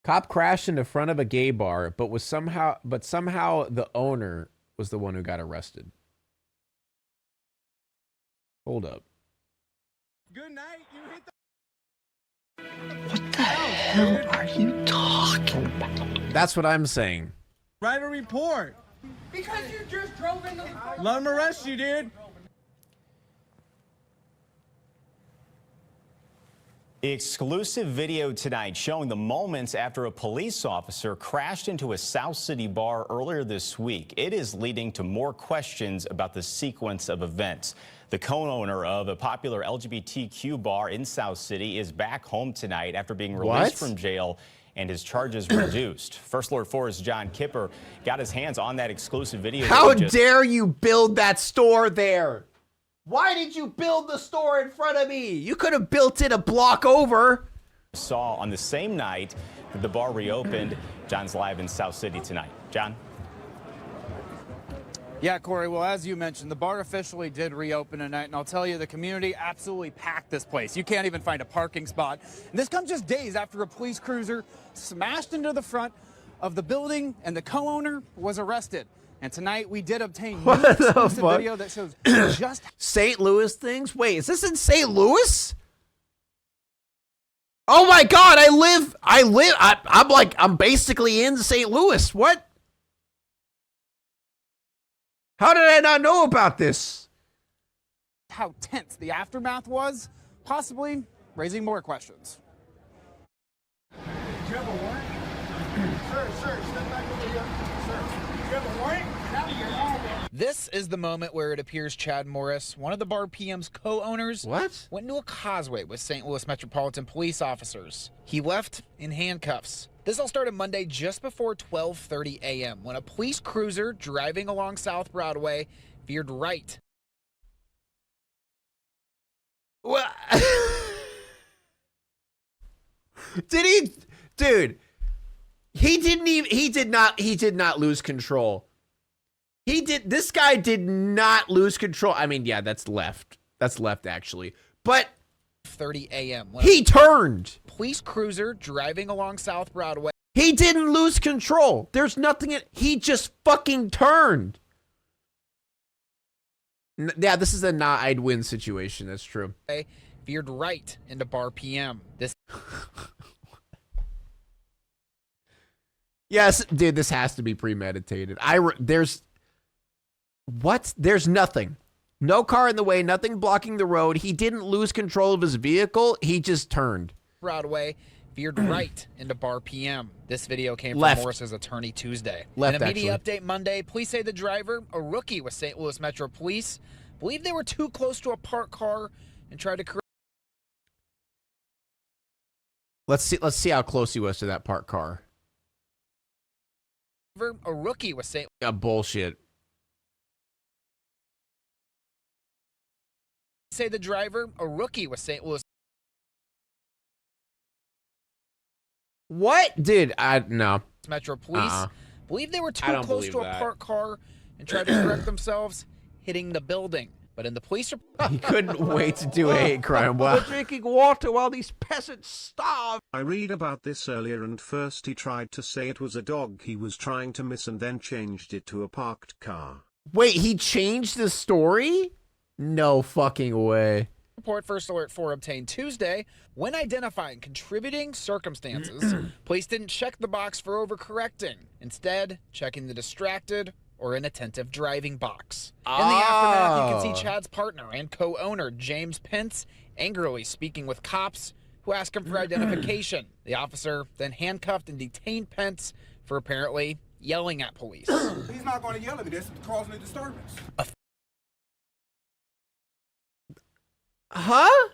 Cop crashed into front of a gay bar, but somehow the owner was the one who got arrested. Hold up. Good night. You hit the... What the hell are you talking about? That's what I'm saying. Write a report. Because you just drove into the... Let them arrest you, dude. Exclusive video tonight showing the moments after a police officer crashed into a South City bar earlier this week. It is leading to more questions about the sequence of events. The co-owner of a popular LGBTQ bar in South City is back home tonight after being released from jail and his charges reduced. First Lord Forrest John Kipper got his hands on that exclusive video. How dare you build that store there? Why did you build the store in front of me? You could have built it a block over. Saw on the same night that the bar reopened. John's live in South City tonight. John? Yeah, Corey, well, as you mentioned, the bar officially did reopen tonight, and I'll tell you, the community absolutely packed this place. You can't even find a parking spot. And this comes just days after a police cruiser smashed into the front of the building, and the co-owner was arrested. And tonight, we did obtain new exclusive video that shows just... St. Louis things? Wait, is this in St. Louis? Oh my God, I'm basically in St. Louis. What? How did I not know about this? How tense the aftermath was, possibly raising more questions. Do you have a warrant? Sir, step back over here. Sir, do you have a warrant? Get out of here. This is the moment where it appears Chad Morris, one of the Bar PM's co-owners, went into a causeway with St. Louis Metropolitan Police officers. He left in handcuffs. This all started Monday just before 12:30 a.m. when a police cruiser driving along South Broadway veered right. What? Did he? Dude, he did not lose control. This guy did not lose control. I mean, yeah, that's left. That's left, actually. But 30 a.m. he turned. Police cruiser driving along South Broadway. He didn't lose control. There's nothing he just fucking turned. Yeah, this is a not I'd win situation. That's true. Veered right into Bar PM. This. Yes, dude, this has to be premeditated. There's nothing. No car in the way, nothing blocking the road. He didn't lose control of his vehicle. He just turned. Broadway veered right into Bar PM. This video came from Left. Morris's attorney Tuesday. Left, In a media actually. update Monday, police say the driver, a rookie with St. Louis Metro Police, believed they were too close to a parked car and tried to correct. Let's see how close he was to that parked car. A rookie with St. Bullshit. Say the driver, a rookie with St. Louis. What? Dude, no. Metro Police believed they were too close to a that. parked car and tried to correct themselves, hitting the building. But in the police report, He couldn't wait to do a hate crime. Wow. We're drinking water while these peasants starve. I read about this earlier, and first he tried to say it was a dog he was trying to miss and then changed it to a parked car. Wait, he changed the story? No fucking way. report First Alert 4 obtained Tuesday, when identifying contributing circumstances, police didn't check the box for overcorrecting, instead checking the distracted or inattentive driving box. In the aftermath, you can see Chad's partner and co-owner, James Pence, angrily speaking with cops who ask him for identification. The officer then handcuffed and detained Pence for apparently yelling at police. He's not going to yell at me. That's causing a disturbance. Huh?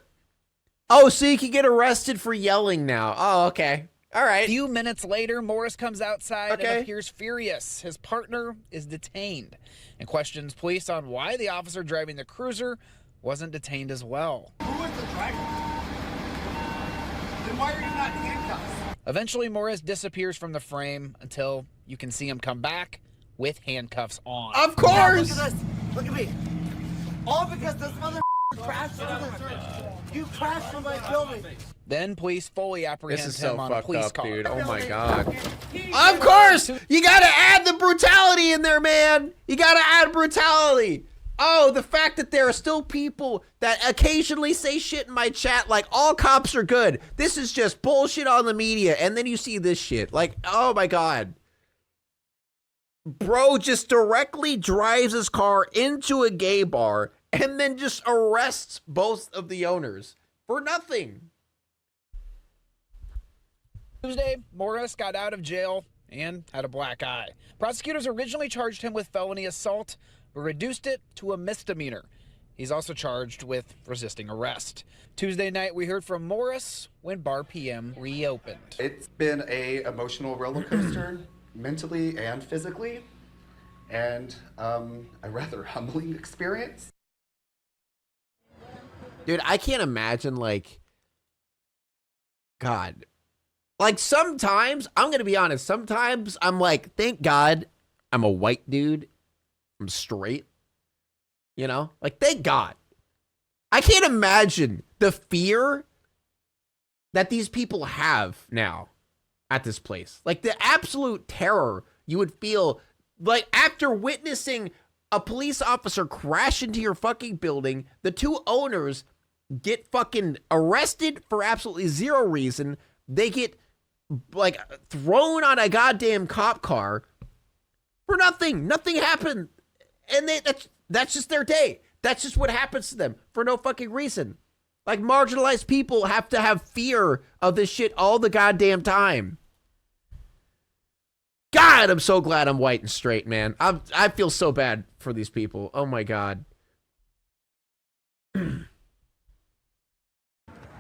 Oh, so you can get arrested for yelling now. Oh, okay. All right. A few minutes later, Morris comes outside and appears furious. His partner is detained and questions police on why the officer driving the cruiser wasn't detained as well. Who is the driver? Then why are you not handcuffed? Eventually, Morris disappears from the frame until you can see him come back with handcuffs on. Of course! Yeah, look at this. Look at me. All because this mother crashed into the... You crashed in my building. Then police fully This apprehend is so him on a fucked police up, car. dude. Oh my god. Of course! You gotta add the brutality in there, man! You gotta add brutality! Oh, the fact that there are still people that occasionally say shit in my chat like all cops are good. This is just bullshit on the media. And then you see this shit. Like, oh my god. Bro just directly drives his car into a gay bar and then just arrests both of the owners for nothing. Tuesday, Morris got out of jail and had a black eye. Prosecutors originally charged him with felony assault, but reduced it to a misdemeanor. He's also charged with resisting arrest. Tuesday night, we heard from Morris when Bar PM reopened. It's been a emotional roller coaster, mentally and physically, and a rather humbling experience. Dude, I can't imagine, like, God. Like, sometimes, I'm going to be honest, sometimes I'm like, thank God I'm a white dude. I'm straight. You know? Like, thank God. I can't imagine the fear that these people have now at this place. Like, the absolute terror you would feel, like, after witnessing a police officer crash into your fucking building, the two owners get fucking arrested for absolutely zero reason. They get, like, thrown on a goddamn cop car for nothing. Nothing happened. And that's just their day. That's just what happens to them for no fucking reason. Like, marginalized people have to have fear of this shit all the goddamn time. God, I'm so glad I'm white and straight, man. I feel so bad for these people. Oh my God.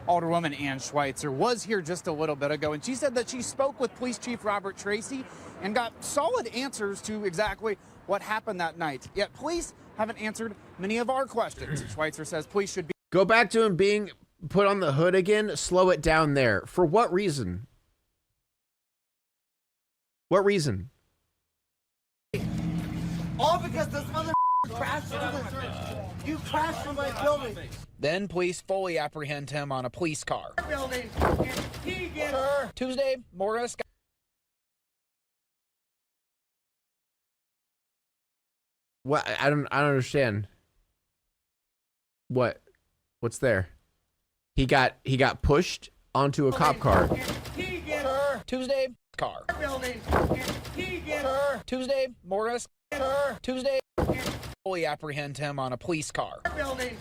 Alderwoman Ann Schweitzer was here just a little bit ago, and she said that she spoke with Police Chief Robert Tracy and got solid answers to exactly what happened that night. Yet police haven't answered many of our questions. Schweitzer says police should be... Go back to him being put on the hood again. Slow it down there. For what reason? What reason? All because this mother crashed into the... You crashed in my building. Then police fully apprehend him on a police car. Building. He gets her. Tuesday, Morris got... What? I don't understand. What's there? He got pushed onto a cop car. He gets her. Tuesday, car. Building. He gets her. Tuesday, Morris. Her. Tuesday, fully apprehend him on a police car. Building.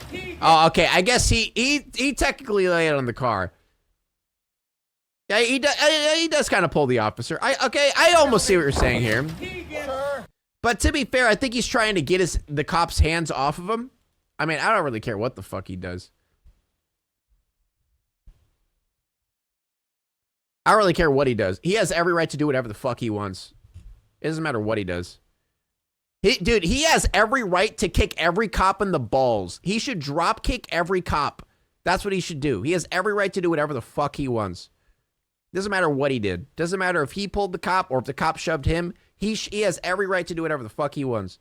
He Oh, okay. I guess he technically laid on the car. Yeah, he does kind of pull the officer. I almost see what you're saying here. He gets her. But to be fair, I think he's trying to get the cops' hands off of him. I mean, I don't really care what the fuck he does. I don't really care what he does. He has every right to do whatever the fuck he wants. It doesn't matter what he does. Dude, he has every right to kick every cop in the balls. He should drop kick every cop. That's what he should do. He has every right to do whatever the fuck he wants. Doesn't matter what he did. Doesn't matter if he pulled the cop or if the cop shoved him. He has every right to do whatever the fuck he wants.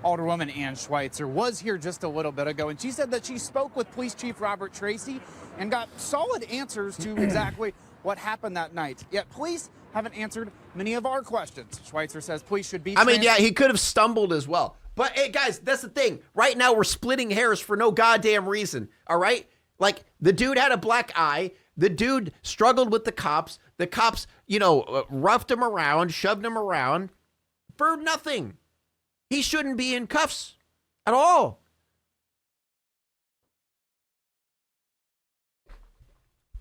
Alderwoman Ann Schweitzer was here just a little bit ago, and she said that she spoke with Police Chief Robert Tracy and got solid answers to exactly what happened that night. Yet police haven't answered many of our questions. Schweitzer says police should be... I mean, yeah, he could have stumbled as well. But, hey, guys, that's the thing. Right now, we're splitting hairs for no goddamn reason, all right? Like, the dude had a black eye. The dude struggled with the cops. The cops, you know, roughed him around, shoved him around for nothing. He shouldn't be in cuffs at all.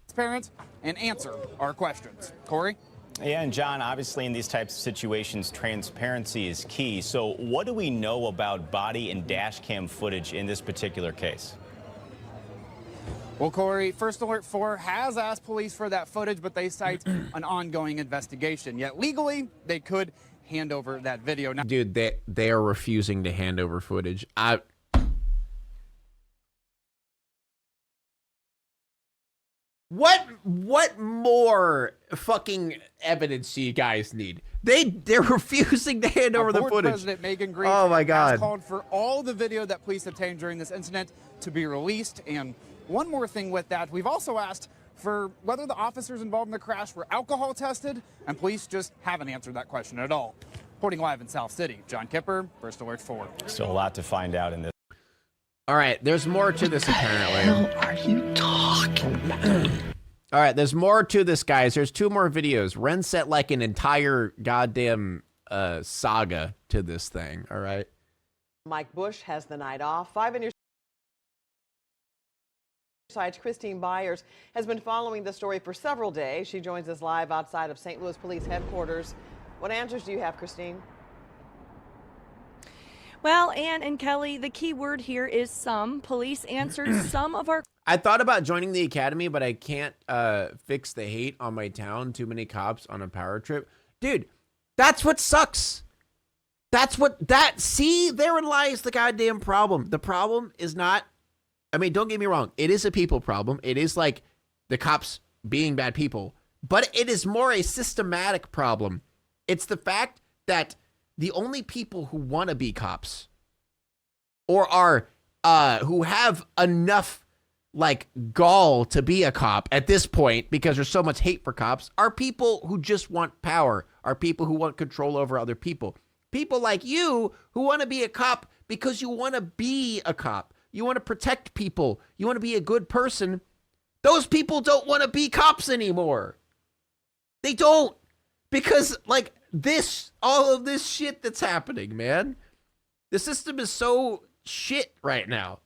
Transparent and answer our questions. Corey? Yeah, and John, obviously in these types of situations, transparency is key. So what do we know about body and dash cam footage in this particular case? Well, Corey, First Alert 4 has asked police for that footage, but they cite an ongoing investigation. Yet legally, they could hand over that video. Now, Dude, they are refusing to hand over footage. What more fucking evidence do you guys need? They're refusing to hand over the Board footage. President Megan Green Oh my God. has called for all the video that police obtained during this incident to be released. And one more thing with that, we've also asked for whether the officers involved in the crash were alcohol tested, and police just haven't answered that question at all. Reporting live in South City, John Kipper, First Alert 4. Still a lot to find out in this. All right, there's more to this apparently. What the hell are you talking about? All right, there's more to this, guys. There's 2 more videos. Ren set like an entire goddamn saga to this thing, all right? Mike Bush has the night off. 5 on your side's Christine Byers has been following the story for several days. She joins us live outside of St. Louis Police Headquarters. What answers do you have, Christine? Well, Ann and Kelly, the key word here is some. Police answered some of our... I thought about joining the academy, but I can't fix the hate on my town. Too many cops on a power trip. Dude, that's what sucks. See, therein lies the goddamn problem. The problem is not, I mean, don't get me wrong. It is a people problem. It is like the cops being bad people, but it is more a systematic problem. It's the fact that the only people who want to be cops or are, who have enough like gall to be a cop at this point, because there's so much hate for cops, are people who just want power, are people who want control over other people. People like you who want to be a cop because you want to be a cop. You want to protect people. You want to be a good person. Those people don't want to be cops anymore. They don't. Because like this, all of this shit that's happening, man. The system is so shit right now.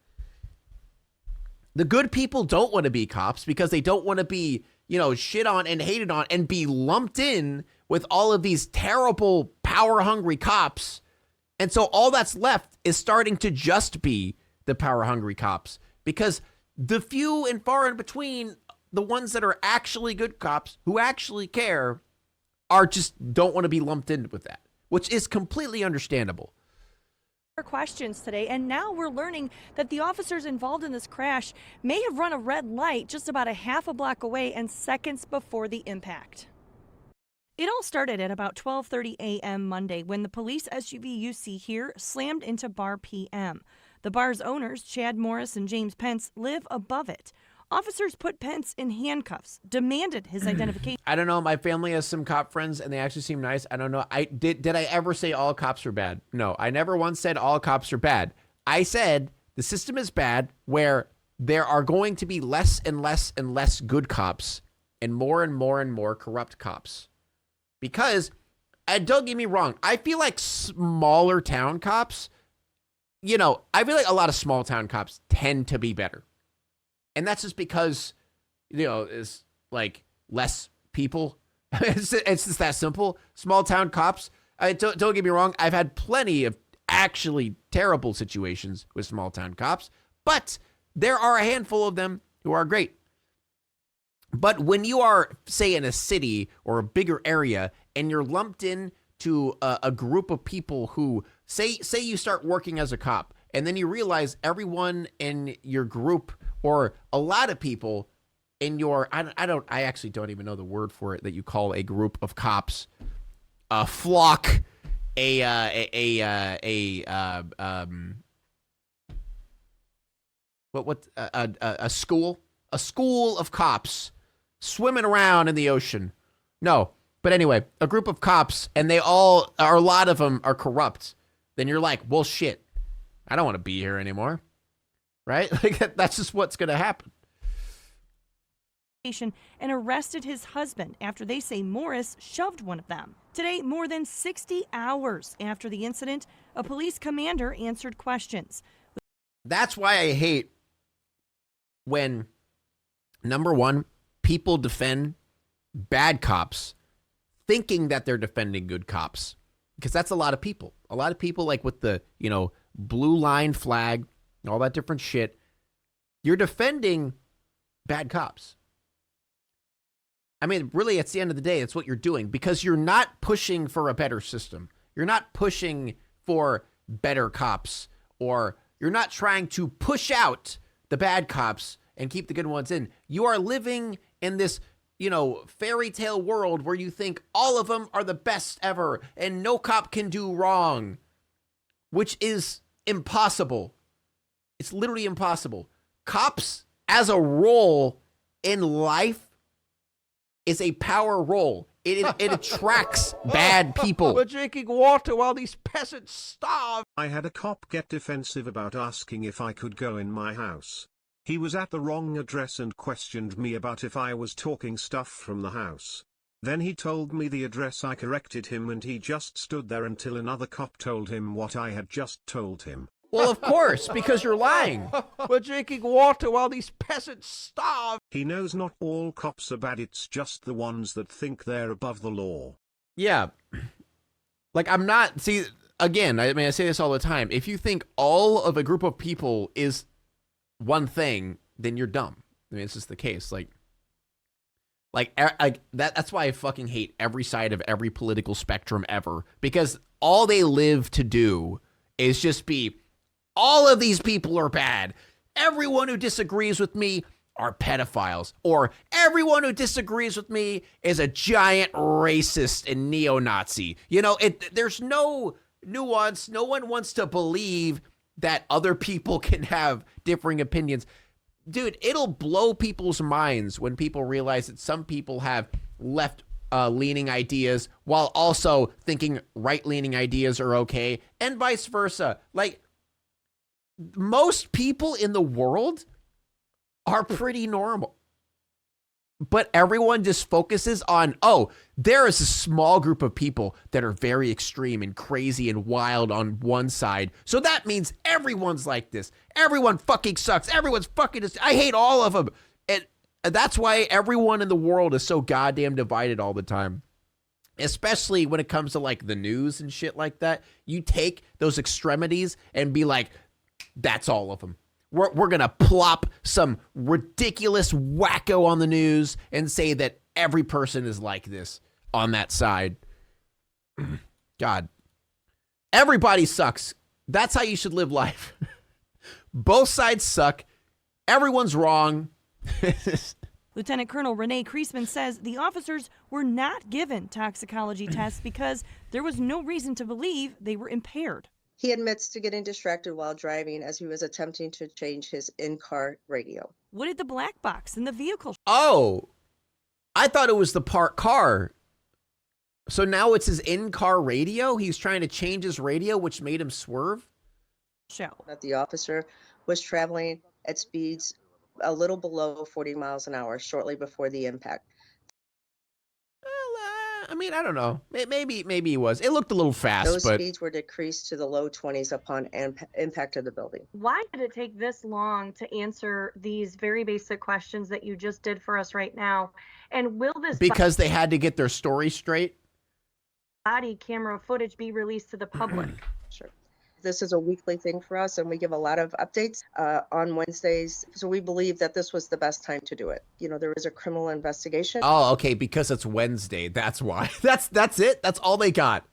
The good people don't want to be cops because they don't want to be, you know, shit on and hated on and be lumped in with all of these terrible, power-hungry cops. And so all that's left is starting to just be the power-hungry cops, because the few and far in between, the ones that are actually good cops who actually care, are just don't want to be lumped in with that, which is completely understandable. Questions today, and now we're learning that the officers involved in this crash may have run a red light just about a half a block away and seconds before the impact. It all started at about 12:30 a.m. Monday when the police SUV you see here slammed into Bar PM. The bar's owners, Chad Morris and James Pence, live above it. Officers put Pence in handcuffs, demanded his identification. I don't know. My family has some cop friends, and they actually seem nice. I don't know. Did I ever say all cops are bad? No, I never once said all cops are bad. I said the system is bad, where there are going to be less and less and less good cops and more and more and more corrupt cops. Because, don't get me wrong, I feel like smaller town cops, you know, I feel like a lot of small town cops tend to be better. And that's just because, you know, it's like less people. It's just that simple. Small town cops. Don't get me wrong. I've had plenty of actually terrible situations with small town cops, but there are a handful of them who are great. But when you are, say, in a city or a bigger area, and you're lumped in to a group of people who say you start working as a cop, and then you realize everyone in your group, or a lot of people in your, I actually don't even know the word for it that you call a group of cops, a flock, a school of cops swimming around in the ocean. No, but anyway, a group of cops, and they all, or a lot of them are corrupt. Then you're like, well, shit, I don't want to be here anymore. Right? Like, that's just what's going to happen. And arrested his husband after they say Morris shoved one of them. Today, more than 60 hours after the incident, a police commander answered questions. That's why I hate when, number one, people defend bad cops thinking that they're defending good cops. Because that's a lot of people. A lot of people, like with the, you know, blue line flag, all that different shit. You're defending bad cops. I mean, really, at the end of the day, it's what you're doing, because you're not pushing for a better system. You're not pushing for better cops, or you're not trying to push out the bad cops and keep the good ones in. You are living in this, you know, fairy tale world where you think all of them are the best ever and no cop can do wrong, which is impossible. It's literally impossible. Cops as a role in life is a power role. It attracts bad people. We're drinking water while these peasants starve. I had a cop get defensive about asking if I could go in my house. He was at the wrong address and questioned me about if I was talking stuff from the house. Then he told me the address. I corrected him and he just stood there until another cop told him what I had just told him. Well, of course, because you're lying. We're drinking water while these peasants starve. He knows not all cops are bad, it's just the ones that think they're above the law. Yeah. Like, I'm not, see, again, I mean, I say this all the time. If you think all of a group of people is one thing, then you're dumb. I mean, it's just the case. That's why I fucking hate every side of every political spectrum ever. Because all they live to do is just be, all of these people are bad. Everyone who disagrees with me are pedophiles. Or everyone who disagrees with me is a giant racist and neo-Nazi. You know, there's no nuance. No one wants to believe that other people can have differing opinions. Dude, it'll blow people's minds when people realize that some people have left-leaning ideas while also thinking right-leaning ideas are okay, and vice versa. Like, most people in the world are pretty normal. But everyone just focuses on, oh, there is a small group of people that are very extreme and crazy and wild on one side. So that means everyone's like this. Everyone fucking sucks. Everyone's fucking, I hate all of them. And that's why everyone in the world is so goddamn divided all the time. Especially when it comes to like the news and shit like that. You take those extremities and be like, that's all of them. We're going to plop some ridiculous wacko on the news and say that every person is like this on that side. God. Everybody sucks. That's how you should live life. Both sides suck. Everyone's wrong. Lieutenant Colonel Renee Kreisman says the officers were not given toxicology tests because there was no reason to believe they were impaired. He admits to getting distracted while driving as he was attempting to change his in-car radio. What did the black box in the vehicle? Oh, I thought it was the parked car. So now it's his in-car radio? He's trying to change his radio, which made him swerve? Show. That the officer was traveling at speeds a little below 40 miles an hour shortly before the impact. I mean, I don't know. Maybe he was. It looked a little fast, Those but speeds were decreased to the low 20s upon impact of the building. Why did it take this long to answer these very basic questions that you just did for us right now? And will this because they had to get their story straight? Body camera footage be released to the public? Sure. This is a weekly thing for us, and we give a lot of updates on Wednesdays. So we believe that this was the best time to do it. You know, there is a criminal investigation. Oh, okay, because it's Wednesday. That's why. That's it. That's all they got.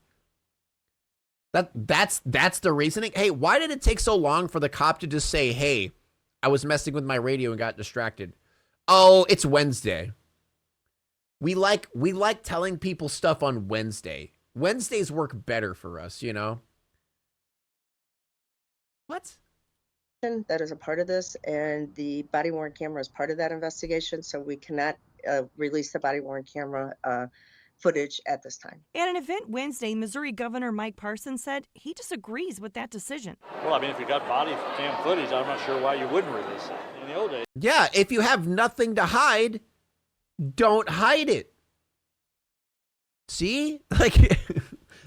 That's the reasoning. Hey, why did it take so long for the cop to just say, "Hey, I was messing with my radio and got distracted"? Oh, it's Wednesday. We like telling people stuff on Wednesday. Wednesdays work better for us, you know? What? That is a part of this, and the body-worn camera is part of that investigation, so we cannot release the body-worn camera footage at this time. At an event Wednesday, Missouri Governor Mike Parson said he disagrees with that decision. Well, I mean, if you got body cam footage, I'm not sure why you wouldn't release it. In the old days. Yeah, if you have nothing to hide, don't hide it. See? Like,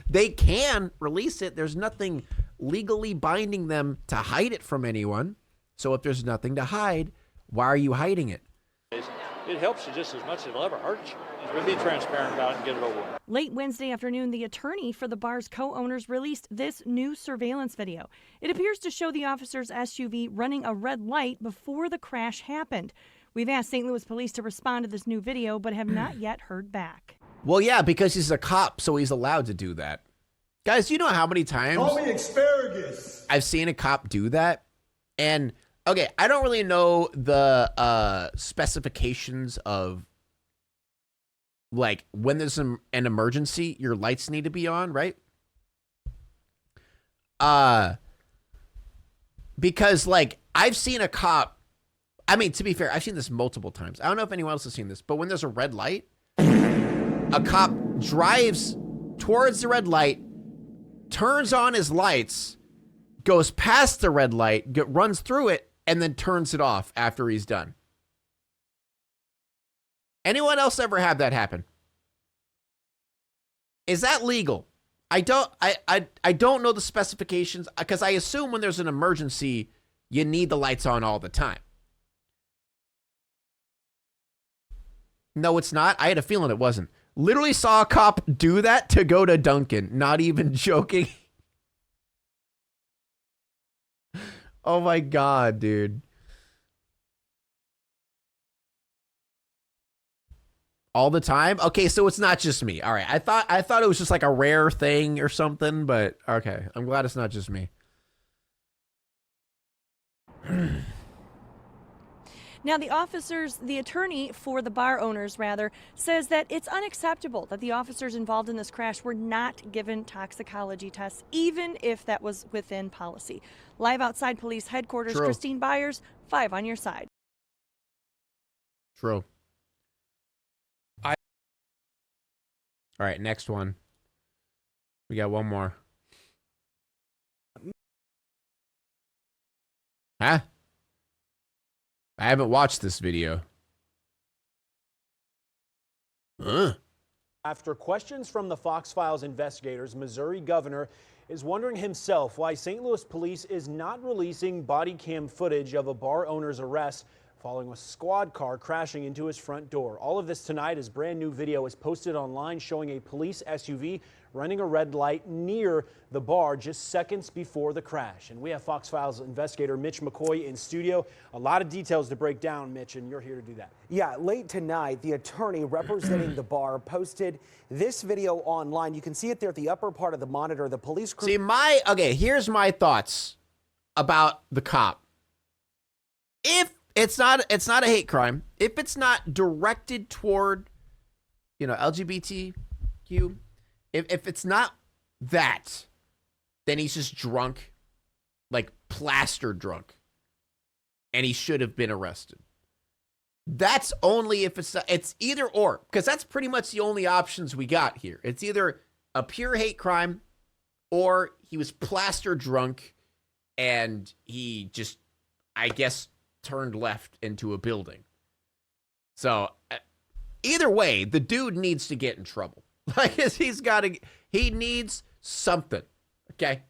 they can release it. There's nothing legally binding them to hide it from anyone. So if there's nothing to hide, why are you hiding it? It helps you just as much as it'll ever hurt you. We'll be transparent about it and get it over with. Late Wednesday afternoon, the attorney for the bar's co-owners released this new surveillance video. It appears to show the officer's SUV running a red light before the crash happened. We've asked St. Louis police to respond to this new video, but have not yet heard back. Well, yeah, because he's a cop, so he's allowed to do that. Guys, you know how many times Call me asparagus. I've seen a cop do that? And Okay, I don't really know the specifications of like when there's an emergency, your lights need to be on, right? Because like I've seen a cop, I mean, to be fair, I've seen this multiple times. I don't know if anyone else has seen this, but when there's a red light, a cop drives towards the red light, turns on his lights, goes past the red light, runs through it, and then turns it off after he's done. Anyone else ever have that happen? Is that legal? I don't know the specifications because I assume when there's an emergency, you need the lights on all the time. No, it's not. I had a feeling it wasn't. Literally saw a cop do that to go to Dunkin'. Not even joking. Oh my God, dude. All the time? Okay, so it's not just me. All right. I thought it was just like a rare thing or something, but okay. I'm glad it's not just me. Now, the attorney for the bar owners, says that it's unacceptable that the officers involved in this crash were not given toxicology tests, even if that was within policy. Live outside police headquarters, True. Christine Byers, 5 on your side. True. All right, next one. We got one more. Huh? I haven't watched this video. After questions from the Fox Files investigators, Missouri governor is wondering himself why St. Louis police is not releasing body cam footage of a bar owner's arrest following a squad car crashing into his front door. All of this tonight as brand new video is posted online showing a police SUV running a red light near the bar just seconds before the crash. And we have Fox Files investigator Mitch McCoy in studio. A lot of details to break down, Mitch, and you're here to do that. Yeah, late tonight, the attorney representing the bar posted this video online. You can see it there at the upper part of the monitor. The police crew. See, okay, here's my thoughts about the cop. If it's not a hate crime, if it's not directed toward, LGBTQ, if it's not that, then he's just drunk, like plaster drunk, and he should have been arrested. That's only if it's either or, because that's pretty much the only options we got here. It's either a pure hate crime or he was plaster drunk and he just, I guess, turned left into a building. So either way, the dude needs to get in trouble. Like he needs something. Okay.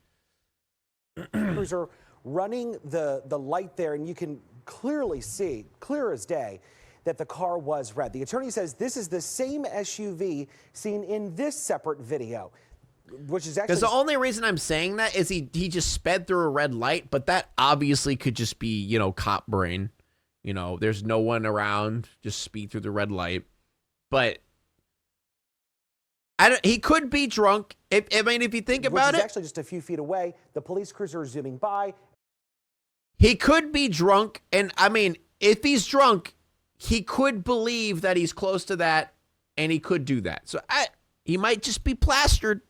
Cruiser running the light there, and you can clearly see, clear as day, that the car was red. The attorney says this is the same SUV seen in this separate video, which is actually... Because the only reason I'm saying that is he just sped through a red light, but that obviously could just be, cop brain. There's no one around, just speed through the red light. But he could be drunk. If you think about it, actually just a few feet away. The police cruiser is zooming by. He could be drunk, and if he's drunk, he could believe that he's close to that, and he could do that. So he might just be plastered.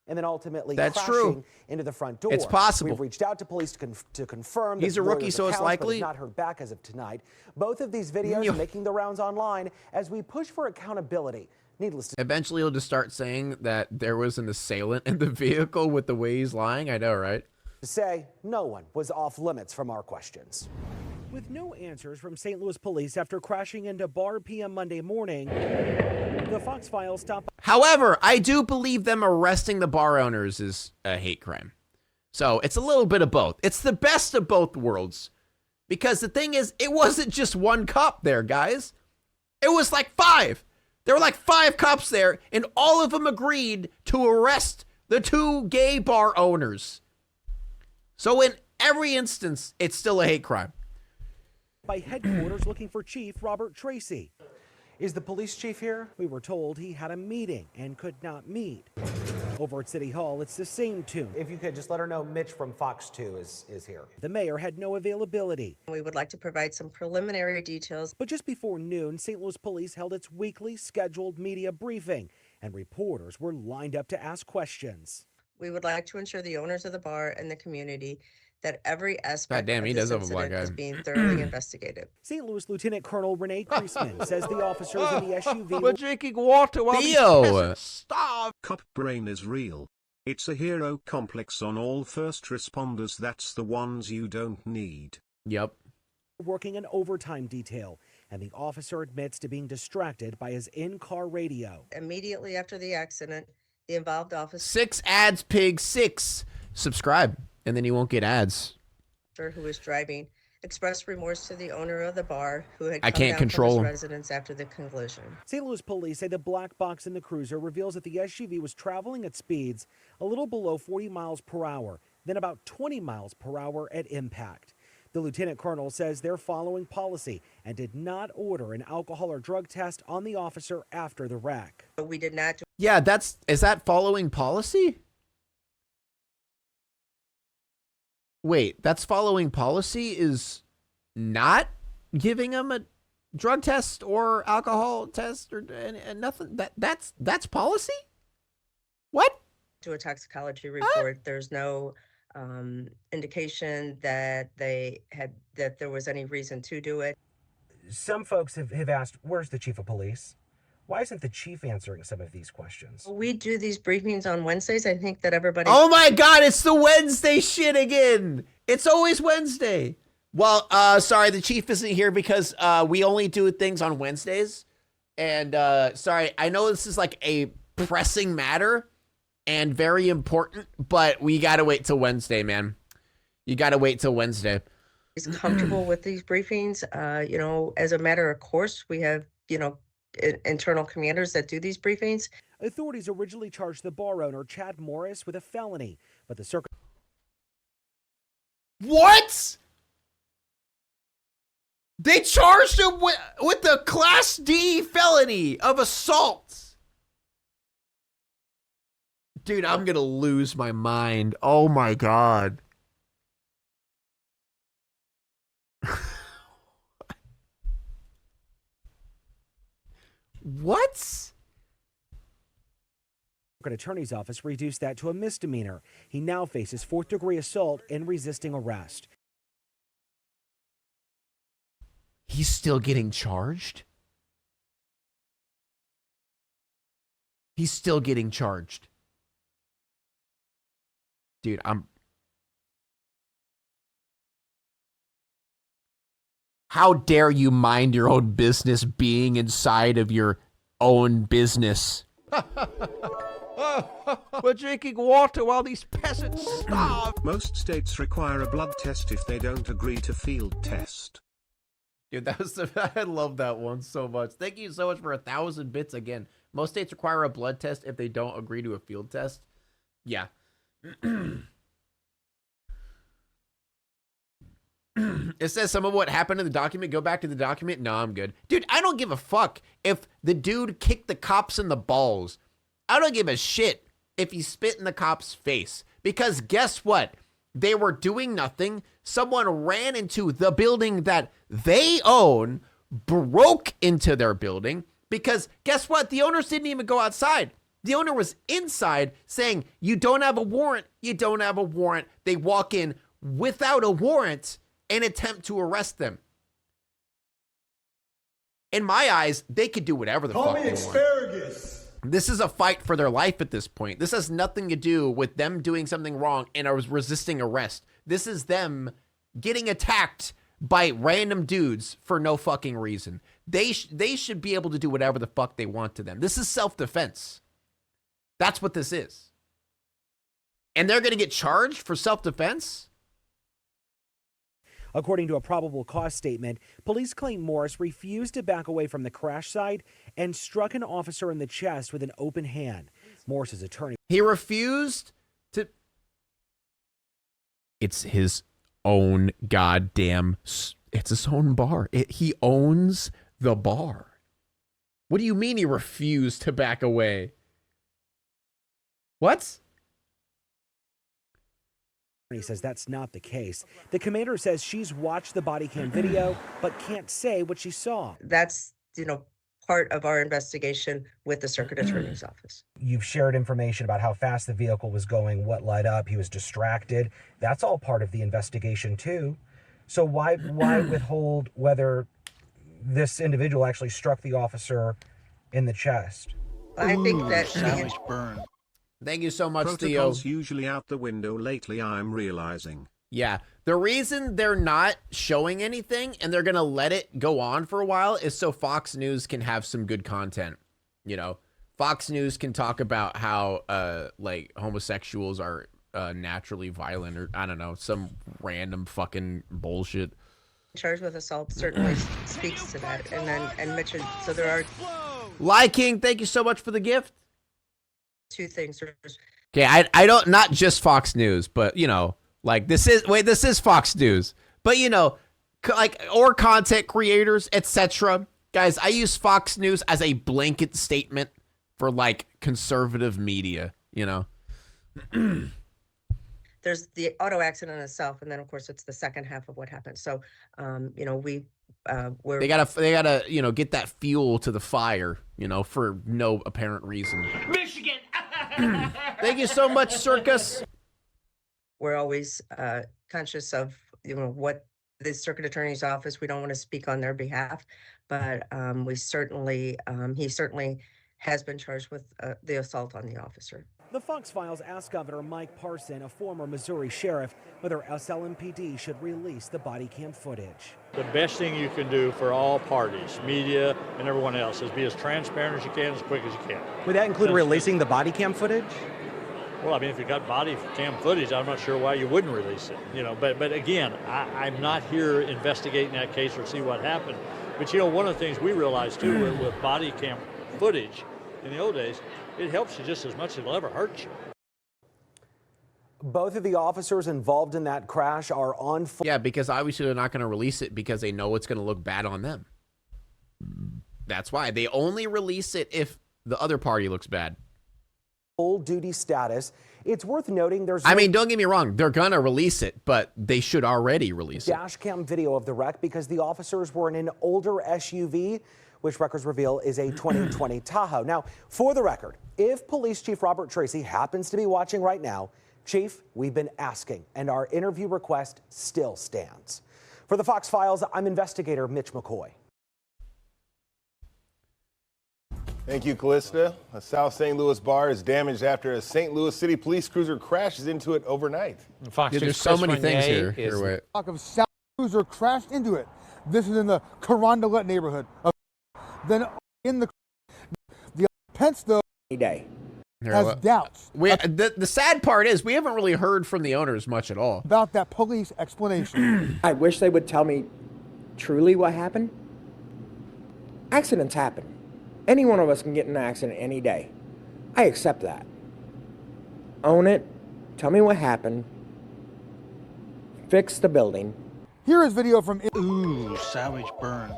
And then ultimately That's crashing true. into the front door. It's possible. We've reached out to police to confirm He's a rookie, so it's likely. But not heard back as of tonight. Both of these videos are making the rounds online as we push for accountability. Needless to Eventually, he'll just start saying that there was an assailant in the vehicle with the way he's lying. I know, right? say, no one was off limits from our questions. With no answers from St. Louis police after crashing into Bar PM Monday morning, the Fox Files stopped. However, I do believe them arresting the bar owners is a hate crime. So it's a little bit of both. It's the best of both worlds. Because the thing is, it wasn't just one cop there, guys. It was like 5. There were like 5 cops there, and all of them agreed to arrest the 2 gay bar owners. So in every instance, it's still a hate crime. By headquarters looking for Chief Robert Tracy. Is the police chief here? We were told he had a meeting and could not meet. Over at City Hall, it's the same tune. If you could just let her know Mitch from Fox 2 is here. The mayor had no availability. We would like to provide some preliminary details. But just before noon, St. Louis Police held its weekly scheduled media briefing, and reporters were lined up to ask questions. We would like to ensure the owners of the bar and the community that every aspect God damn, of he this does have a black incident is eye. being thoroughly investigated. St. Louis Lieutenant Colonel Renee Kreisman says the officers in the SUV We're drinking water while these Theo. peasants starve. Cop brain is real. It's a hero complex on all first responders. That's the ones you don't need. Yep. working an overtime detail, and the officer admits to being distracted by his in-car radio. Immediately after the accident, the involved officer 6 ads, pig, 6. Subscribe, and then you won't get ads. who was driving expressed remorse to the owner of the bar who had I come can't down control from him. his residence after the collision. St. Louis police say the black box in the cruiser reveals that the SUV was traveling at speeds a little below 40 miles per hour, then about 20 miles per hour at impact. The lieutenant colonel says they're following policy and did not order an alcohol or drug test on the officer after the wreck. But we did not do Yeah, is that following policy? Wait, that's following policy is not giving him a drug test or alcohol test or and nothing. That's policy? What? a toxicology report. There's no indication that there was any reason to do it. Some folks have asked, where's the chief of police? Why isn't the chief answering some of these questions? We do these briefings on Wednesdays. I think that everybody. Oh my God, it's the Wednesday shit again. It's always Wednesday. Well, sorry, the chief isn't here because we only do things on Wednesdays. And sorry, I know this is like a pressing matter and very important, but we gotta wait till Wednesday, man. You gotta wait till Wednesday. Is comfortable with these briefings. As a matter of course, we have, internal commanders that do these briefings. Authorities originally charged the bar owner, Chad Morris, with a felony, but the What? They charged him with the Class D felony of assault. Dude, I'm gonna lose my mind. Oh my God. What? attorney's office reduced that to a misdemeanor. He now faces 4th-degree assault and resisting arrest. He's still getting charged? He's still getting charged. Dude, How dare you mind your own business being inside of your own business? We're drinking water while these peasants starve. Most states require a blood test if they don't agree to field test. Dude, I love that one so much. Thank you so much for 1,000 bits again. Most states require a blood test if they don't agree to a field test. Yeah. It says some of what happened in the document. Go back to the document. No, I'm good. Dude, I don't give a fuck if the dude kicked the cops in the balls. I don't give a shit if he spit in the cop's face. Because guess what? They were doing nothing. Someone ran into the building that they own, broke into their building. Because guess what? The owners didn't even go outside. The owner was inside saying, you don't have a warrant. You don't have a warrant. They walk in without a warrant and attempt to arrest them. In my eyes, they could do whatever the fuck they want. This is a fight for their life at this point. This has nothing to do with them doing something wrong and are resisting arrest. This is them getting attacked by random dudes for no fucking reason. They should be able to do whatever the fuck they want to them. This is self-defense. That's what this is. And they're going to get charged for self-defense? According to a probable cause statement, police claim Morris refused to back away from the crash site and struck an officer in the chest with an open hand. Morris's attorney. He refused to. It's his own goddamn. It's his own bar. He owns the bar. What do you mean he refused to back away? What? He says that's not the case. The commander says she's watched the body cam video, but can't say what she saw. That's, part of our investigation with the circuit attorney's office. You've shared information about how fast the vehicle was going, what light up, he was distracted. That's all part of the investigation too. So why withhold whether this individual actually struck the officer in the chest? I think that savage burn. Thank you so much, Theo. Protocol's usually out the window lately, I'm realizing. Yeah. The reason they're not showing anything and they're going to let it go on for a while is so Fox News can have some good content. Fox News can talk about how, like, homosexuals are naturally violent, or I don't know, some random fucking bullshit. charged with assault certainly speaks to that. And Mitch, so there are King, thank you so much for the gift. two things. Okay, I don't, not just Fox News, but like this is Fox News, but or content creators, etc. Guys, I use Fox News as a blanket statement for like conservative media, There's the auto accident itself, and then of course it's the second half of what happened. So, we're they gotta get that fuel to the fire, for no apparent reason. Michigan. Thank you so much, Circus. We're always conscious of what the circuit attorney's office. We don't want to speak on their behalf, but we certainly he certainly has been charged with the assault on the officer. The Fox Files asked Governor Mike Parson, a former Missouri sheriff, whether SLMPD should release the body cam footage. The best thing you can do for all parties, media and everyone else, is be as transparent as you can, as quick as you can. Would that include releasing the body cam footage? Well, I mean, if you got body cam footage, I'm not sure why you wouldn't release it. But again, I'm not here investigating that case or see what happened. But one of the things we realized too with body cam footage in the old days, it helps you just as much as it'll ever hurt you. Both of the officers involved in that crash are on. Yeah, because obviously they're not going to release it because they know it's going to look bad on them. That's why they only release it if the other party looks bad. Full duty status. It's worth noting there's. I mean, don't get me wrong. They're going to release it, but they should already release it. Dash cam video of the wreck because the officers were in an older SUV, which records reveal is a 2020 Tahoe. Now, for the record, if Police Chief Robert Tracy happens to be watching right now, Chief, we've been asking, and our interview request still stands. For the Fox Files, I'm investigator Mitch McCoy. Thank you, Callista. A South St. Louis bar is damaged after a St. Louis City police cruiser crashes into it overnight. Dude, there's so many things here. Talk of South cruiser crashed into it. This is in the Carondelet neighborhood. Then in the Pence, though, has doubts. The sad part is we haven't really heard from the owners much at all about that police explanation. I wish they would tell me truly what happened. Accidents happen. Any one of us can get in an accident any day. I accept that. Own it. Tell me what happened. Fix the building. Here is video from... Ooh, savage burn.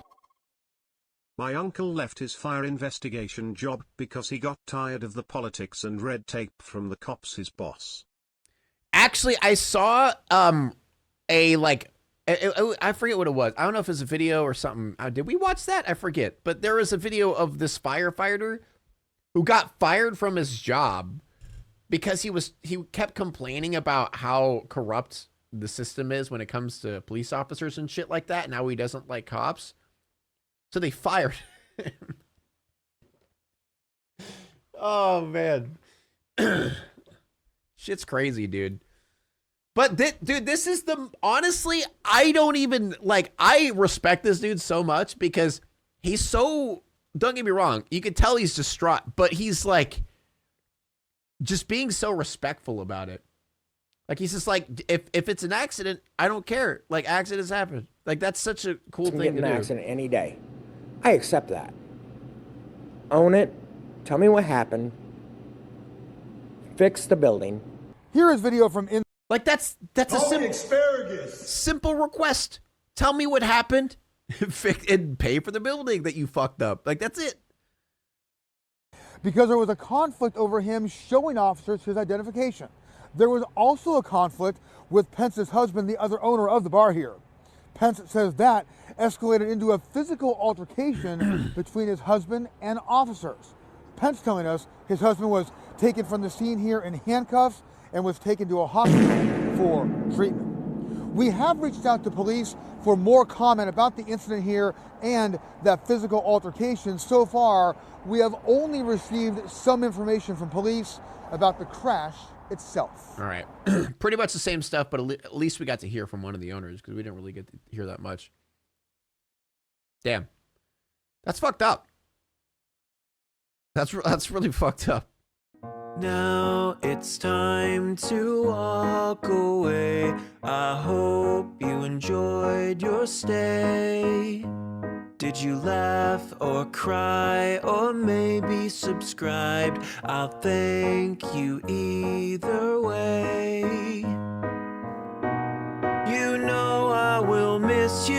My uncle left his fire investigation job because he got tired of the politics and red tape from the cops, his boss. Actually, I saw I forget what it was. I don't know if it was a video or something. Did we watch that? I forget. But there was a video of this firefighter who got fired from his job because he kept complaining about how corrupt the system is when it comes to police officers and shit like that, and how he doesn't like cops. So they fired him. Oh, man. Shit's crazy, dude. But, dude, this is honestly, I don't even, I respect this dude so much because he's so, don't get me wrong, you can tell he's distraught, but he's, just being so respectful about it. He's just if it's an accident, I don't care. Accidents happen. That's such a cool thing to do. Get in an accident any day. I accept that. Own it. Tell me what happened. Fix the building. Here is video from... that's a simple request. Tell me what happened and pay for the building that you fucked up. That's it. because there was a conflict over him showing officers his identification. There was also a conflict with Pence's husband, the other owner of the bar here. Pence says that escalated into a physical altercation between his husband and officers. Pence telling us his husband was taken from the scene here in handcuffs and was taken to a hospital for treatment. We have reached out to police for more comment about the incident here and that physical altercation. So far, we have only received some information from police about the crash itself. All right. Pretty much the same stuff, but at least we got to hear from one of the owners because we didn't really get to hear that much. Damn. That's fucked up. That's really fucked up. Now it's time to walk away. I hope you enjoyed your stay. Did you laugh or cry or maybe subscribed? I'll thank you either way. You know I will miss you.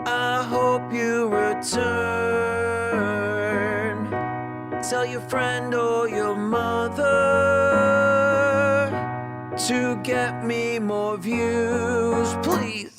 I hope you return. Tell your friend or your mother to get me more views, please.